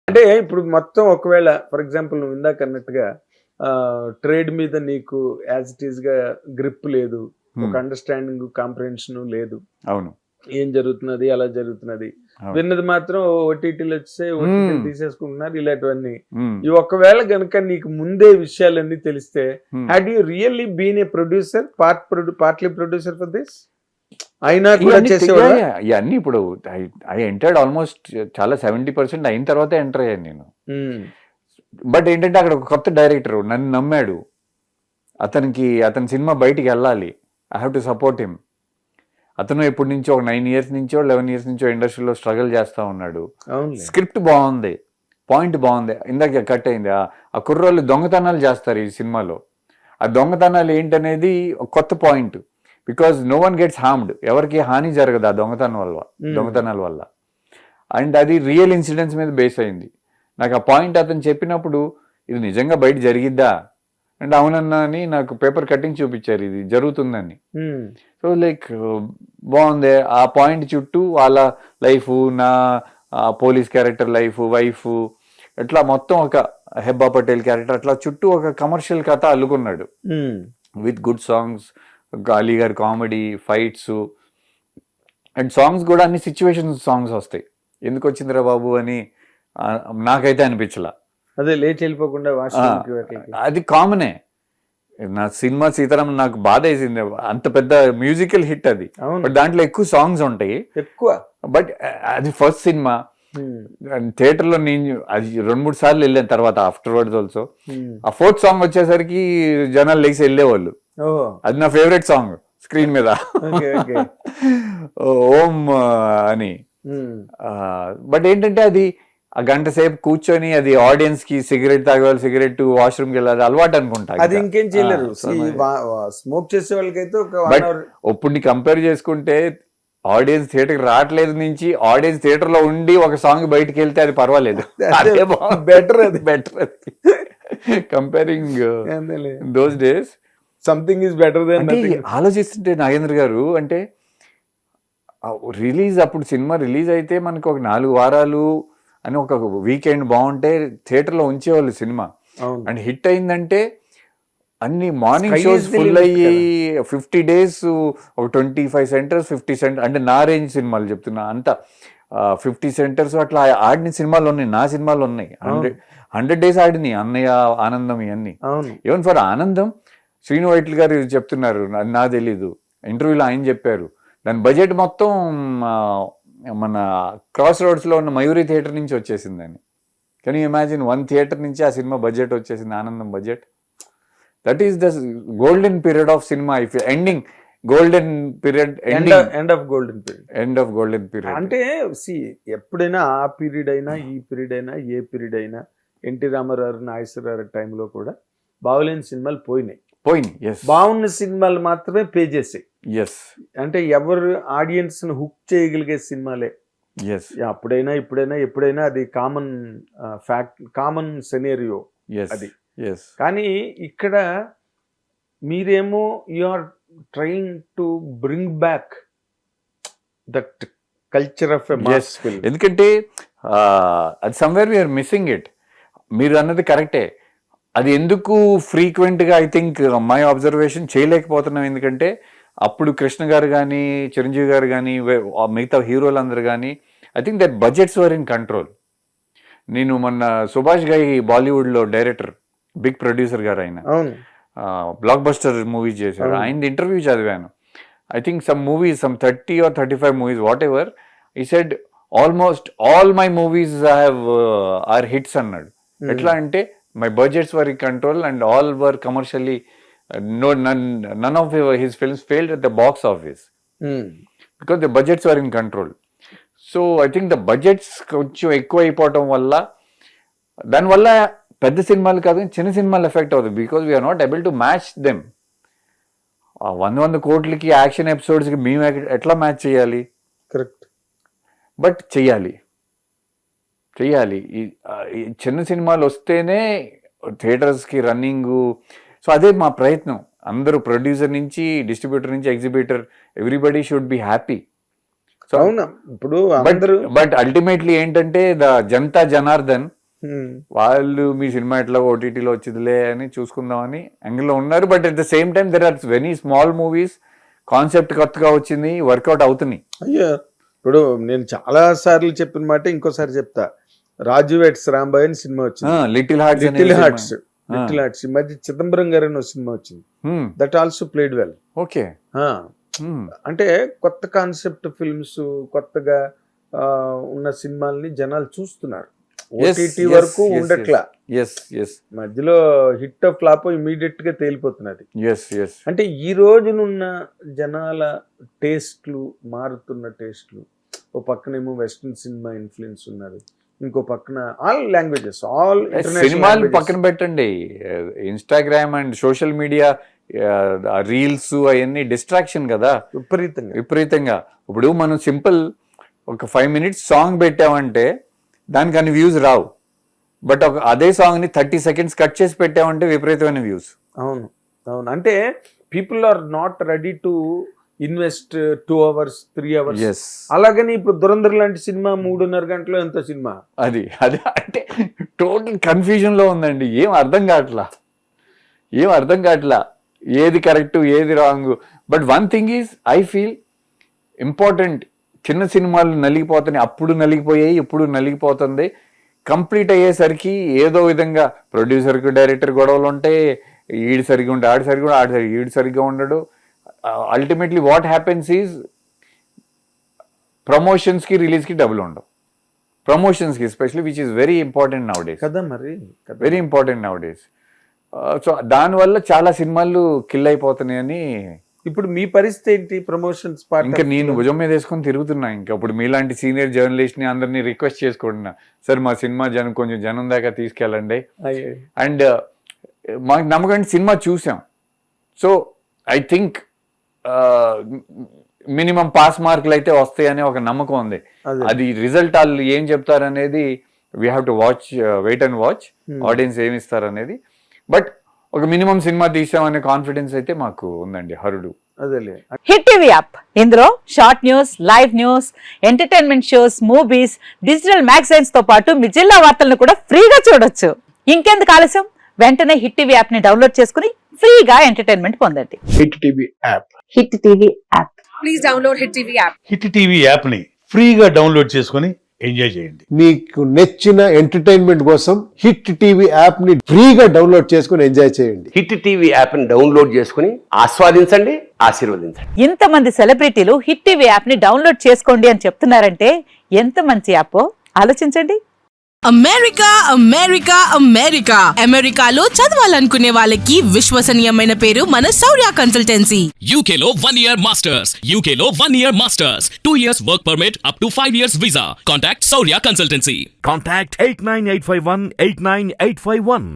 అంటే ఇప్పుడు మొత్తం ఒకవేళ ఫర్ ఎగ్జాంపుల్ నువ్వు ఇందాక అన్నట్టుగా ట్రేడ్ మీద నీకు యాజ్ ఇట్ ఈస్ గా గ్రిప్ లేదు, ఒక అండర్స్టాండింగ్ కాంప్రహెన్షన్ లేదు, అవును, ఏం జరుగుతున్నది అలా జరుగుతున్నది, విన్నది మాత్రం ఓటీటీలు వచ్చే ఓటీటీలు తీసేసుకుంటున్నారు ఇలాంటివన్నీ. ఈ ఒకవేళ గనుక నీకు ముందే విషయాలన్నీ తెలిస్తే had you really been a producer partly producer for this అయినా కూడా చేసేవాళ్ళ? ఇవన్నీ ఇప్పుడు ఐ ఎంటర్డ్ ఆల్మోస్ట్ చాలా 70% అయిన తర్వాత ఎంటర్ అయ్యాను నేను. బట్ ఏంటంటే అక్కడ ఒక కొత్త డైరెక్టర్ నన్ను నమ్మాడు, అతని సినిమా బయటికి వెళ్ళాలి, I have to support him. అతను ఎప్పటి నుంచో ఒక 9 years నుంచో 11 years నుంచో ఇండస్ట్రీలో స్ట్రగుల్ చేస్తూ ఉన్నాడు. స్క్రిప్ట్ బాగుంది, పాయింట్ బాగుంది, ఇందాక కట్ అయింది. ఆ కుర్రోళ్ళు దొంగతనాలు చేస్తారు ఈ సినిమాలో. ఆ దొంగతనాలు ఏంటనేది కొత్త point, because no one gets harmed, ఎవరికి హాని జరగదు ఆ దొంగతనాల వల్ల. అండ్ అది రియల్ ఇన్సిడెంట్స్ మీద బేస్ అయింది. నాకు ఆ పాయింట్ అతను చెప్పినప్పుడు ఇది నిజంగా బయట జరిగిద్దా అంటే అవునన్నా అని నాకు పేపర్ కటింగ్ చూపించారు, ఇది జరుగుతుందని. సో లైక్ బాగుంది. ఆ పాయింట్ చుట్టూ వాళ్ళ లైఫ్, నా పోలీస్ క్యారెక్టర్ లైఫ్, వైఫ్, ఎట్లా మొత్తం ఒక హెబ్బా పటేల్ క్యారెక్టర్, అట్లా చుట్టూ ఒక కమర్షియల్ కథ అల్లుకున్నాడు విత్ గుడ్ సాంగ్స్, అలీ గారి కామెడీ, ఫైట్స్ అండ్ సాంగ్స్ కూడా అన్ని సిచ్యువేషన్స్ సాంగ్స్ వస్తాయి. ఎందుకు వచ్చిందిరా బాబు అని నాకైతే అనిపించలా. అదే లేచి వెళ్ళిపోకుండా అది కామనే. నా సినిమా సీతారాం నాకు బాధ వేసింది, అంత పెద్ద మ్యూజికల్ హిట్ అది, బట్ దాంట్లో ఎక్కువ సాంగ్స్ ఉంటాయి ఎక్కువ. బట్ అది ఫస్ట్ సినిమా థియేటర్లో నేను అది 2-3 సార్లు వెళ్ళాను తర్వాత ఆఫ్టర్ వర్డ్స్ ఆల్సో. ఆ 4th సాంగ్ వచ్చేసరికి జనాలు లేచి వెళ్ళేవాళ్ళు. అది నా ఫేవరెట్ సాంగ్ స్క్రీన్ మీద, ఓం అని. బట్ ఏంటంటే అది ఆ గంట సేపు కూర్చొని అది ఆడియన్స్ కి సిగరెట్ తాగేవాళ్ళు సిగరెట్, వాష్రూమ్ కి వెళ్ళాలి అలవాటు అనుకుంటా. అది ఇంకేం చేయలేరు స్మోక్ చేసే వాళ్ళకైతే. బట్ ఒప్పుడు కంపేర్ చేసుకుంటే ఆడియన్స్ థియేటర్ రావట్లేదు నుంచి ఆడియన్స్ థియేటర్ లో ఉండి ఒక సాంగ్ బయటకు వెళ్తే అది పర్వాలేదు, బెటర్ అది comparing those days. Something is better then nothing. ఆలోచిస్తుంటే నాగేంద్ర గారు అంటే రిలీజ్ అప్పుడు సినిమా రిలీజ్ అయితే మనకు ఒక 4 వారాలు అని ఒక వీకెండ్ బాగుంటే థియేటర్లో ఉంచేవాళ్ళు సినిమా. అండ్ హిట్ అయిందంటే అన్ని మార్నింగ్ షోస్ ఫుల్ అయ్యి 50 days ఒక 25 centers 50 centers అంటే నా రేంజ్ సినిమాలు చెప్తున్నా అంతా 50 centers అట్లా ఆడిన సినిమాలు ఉన్నాయి, నా సినిమాలు ఉన్నాయి. 100 days ఆడినాయి అన్నయ్య, ఆనందం, ఇవన్నీ. ఈవెన్ ఫర్ ఆనందం శ్రీను వైట్ల గారు చెప్తున్నారు, నాకు తెలీదు, ఇంటర్వ్యూలో ఆయన చెప్పారు, దాని బడ్జెట్ మొత్తం మన క్రాస్ రోడ్స్లో ఉన్న మయూరి థియేటర్ నుంచి వచ్చేసిందని. కెన్ యూ ఇమాజిన్ 1 theater నుంచి ఆ సినిమా బడ్జెట్ వచ్చేసింది, ఆనందం budget. That is the golden period of cinema. If ending golden period, end of golden period అంటే ఎప్పుడైనా ఆ పీరియడ్ అయినా ఈ పీరియడ్ అయినా ఏ పీరియడ్ అయినా ఎన్టీ రామారావు, నాగేశ్వరరావు టైంలో కూడా బాగులేని సినిమాలు పోయినాయి. బాగున్న సినిమాలు మాత్రమే పే చేసాయి. అంటే ఎవరు ఆడియన్స్ ను హుక్ చేయగలిగే సినిమాలే. అప్పుడైనా ఇప్పుడైనా ఎప్పుడైనా అది కామన్ ఫ్యాక్ట్, కామన్ సెనేరియో అది. కానీ ఇక్కడ మీరేమో you are trying to bring back that culture of a mass film. ఎందుకంటే అది సమ్వేర్ వీఆర్ మిస్సింగ్ ఇట్. మీరు అన్నది కరెక్టే. అది ఎందుకు ఫ్రీక్వెంట్గా ఐ థింక్ మై అబ్జర్వేషన్ చేయలేకపోతున్నాం, ఎందుకంటే అప్పుడు కృష్ణ గారు కానీ, చిరంజీవి గారు కానీ, మిగతా హీరోలందరూ కానీ I think that budgets were in control. నేను మొన్న సుభాష్ గారి బాలీవుడ్లో డైరెక్టర్, బిగ్ ప్రొడ్యూసర్ గారు, ఆయన బ్లాక్ బస్టర్ మూవీస్ చేశారు, ఆయన ఇంటర్వ్యూ చదివాను. I think some movies, some 30 or 35 movies, whatever, he said almost all my movies are hits అన్నాడు. ఎట్లా అంటే my budgets were in control and all were commercially none of his films failed at the box office because the budgets were in control. So I think the budgets కొంచెం ఎక్కువ అయిపోవటం వల్ల, దానివల్ల పెద్ద సినిమాలు కాదు చిన్న సినిమాలు ఎఫెక్ట్ అవుతుంది, because we are not able to match them. 100 కోట్లకి యాక్షన్ ఎపిసోడ్స్కి మేము ఎట్లా మ్యాచ్ చేయాలి? కరెక్ట్. బట్ చెయ్యాలి. ఈ చిన్న సినిమాలు వస్తేనే థియేటర్స్కి రన్నింగు. సో అదే మా ప్రయత్నం. అందరూ ప్రొడ్యూసర్ నుంచి, డిస్ట్రిబ్యూటర్ నుంచి, exhibitor, everybody should be happy. So అవునా ఇప్పుడు బట్ అల్టిమేట్లీ ఏంటంటే ద జనతా జనార్దన్ వాళ్ళు మీ సినిమా ఎట్లా ఓటీటీలో వచ్చిందిలే అని చూసుకుందామని యాంగిల్లో ఉన్నారు. But at the same time there are very small movies, concept కొత్తగా వచ్చింది, వర్కౌట్ అవుతున్నాయి. అయ్యో ఇప్పుడు నేను చాలా సార్లు చెప్పిన మాట ఇంకోసారి చెప్తా. రాజు వెట్స్ రాంబాయ్ అని సినిమా వచ్చింది, లిటిల్ హార్ట్స్. ఈ మధ్య చిదంబరం గారు అని సినిమా వచ్చింది, that also played well. Okay, అంటే కొత్త కాన్సెప్ట్ ఫిల్మ్స్, కొత్తగా ఉన్న సినిమాల్ని జనాలు చూస్తున్నారు. ఓటీటీ వరకు ఉండట్లా, మధ్యలో హిట్ ఫ్లాప్ ఇమీడియట్ గా తేలిపోతున్నది. అంటే ఈ రోజునున్న జనాల టేస్ట్లు, మారుతున్న టేస్ట్లు, ఓ పక్కనేమో వెస్ట్రన్ సినిమా ఇన్ఫ్లుయెన్స్ ఉన్నది, ఇంకో పక్కన ఆల్ లాంగ్వేజెస్, ఆల్ సినిమాలు పక్కన పెట్టండి, Instagram and social media reels అవన్నీ డిస్ట్రాక్షన్ కదా విపరీతంగా. ఇప్పుడు మనం సింపుల్ ఒక 5 minutes సాంగ్ పెట్టామంటే దానికి అన్ని వ్యూస్ రావు. బట్ అదే సాంగ్ ని 30 seconds కట్ చేసి పెట్టామంటే విపరీతమైన వ్యూస్. అవును అవును, అంటే people are not ready to invest 2 hours 3 hours. అలాగని ఇప్పుడు దురంధర్ లాంటి సినిమా 3.5 గంటలో ఎంత సినిమా, అది అంటే టోటల్ కన్ఫ్యూజన్ లో ఉందండి. ఏం అర్థం కావట్లా ఏది కరెక్ట్ ఏది wrong. But one thing is I feel important, చిన్న సినిమాలు నలిగిపోతున్నాయి, అప్పుడు నలిగిపోయాయి, ఇప్పుడు నలిగిపోతుంది. కంప్లీట్ అయ్యేసరికి ఏదో విధంగా ప్రొడ్యూసర్కి డైరెక్టర్ గొడవలు ఉంటాయి, ఈడు సరిగ్గా ఉంటే ఆడు సరిగ్గా ఈడు సరిగ్గా ఉండడు. అల్టిమేట్లీ వాట్ హ్యాపెన్స్ ఈజ్ ప్రమోషన్స్కి రిలీజ్కి డబ్బులు ఉండవు. ప్రమోషన్స్కి especially, which is very important nowadays కదా, మరి very important nowadays. So దానివల్ల చాలా సినిమాలు కిల్ అయిపోతున్నాయని. ఇప్పుడు మీ పరిస్థితి ఏంటి? ప్రమోషన్స్ ఇంకా నేను భుజం మీద వేసుకొని తిరుగుతున్నా. ఇంకా ఇప్పుడు మీలాంటి సీనియర్ జర్నలిస్ట్ ని అందరినీ రిక్వెస్ట్ చేసుకుంటున్నా, సార్ మా సినిమా కొంచెం జనం దాకా తీసుకెళ్ళండి. అండ్ మాకు నమ్మకం సినిమా చూసాం, so I think minimum pass మార్కులు అయితే వస్తాయని ఒక నమ్మకం ఉంది. అది రిజల్ట్ వాళ్ళు ఏం చెప్తారనేది we have to watch, wait and watch audience ఏమి ఇస్తారనేది. బట్ ఒక మినిమం సినిమా తీసామనే కాన్ఫిడెన్స్ అయితే మాకు ఉందండి. హరుడు హిట్ టీవీ యాప్, ఇందులో short news, live news, entertainment shows, movies, digital magazines తో పాటు మీ జిల్లా వార్తలను కూడా ఫ్రీగా చూడొచ్చు. ఇంకెందుకు ఆలస్యం, వెంటనే హిట్ టీవీ యాప్ ని డౌన్లోడ్ చేసుకుని ఫ్రీగా ఎంటర్టైన్మెంట్ పొందండి. Hit TV app, hit TV app, please download hit TV app. Hit TV app ని ఫ్రీగా డౌన్లోడ్ చేసుకుని ఎంజాయ్ చేయండి. మీకు నచ్చిన ఎంటర్టైన్మెంట్ కోసం హిట్ టీవీ యాప్ ని ఫ్రీగా డౌన్లోడ్ చేసుకుని ఎంజాయ్ చేయండి. హిట్ టీవీ యాప్ ని డౌన్లోడ్ చేసుకుని ఆస్వాదించండి, ఆశీర్వదించండి. ఇంతమంది సెలబ్రిటీలు హిట్ టీవీ యాప్ ని డౌన్లోడ్ చేసుకోండి అని చెప్తున్నారంటే ఎంత మంచి యాప్ ఆలోచించండి. అమెరికా అమెరికా అమెరికా అమెరికాలో చదవాలనుకునే వాళ్ళకి విశ్వసనీయమైన పేరు మన శౌర్య కన్సల్టెన్సీ. UK లో 1 year masters, UK లో 1 year masters, 2 years work permit up to 5 years visa. Contact Saurya Consultancy. Contact 89851 89851.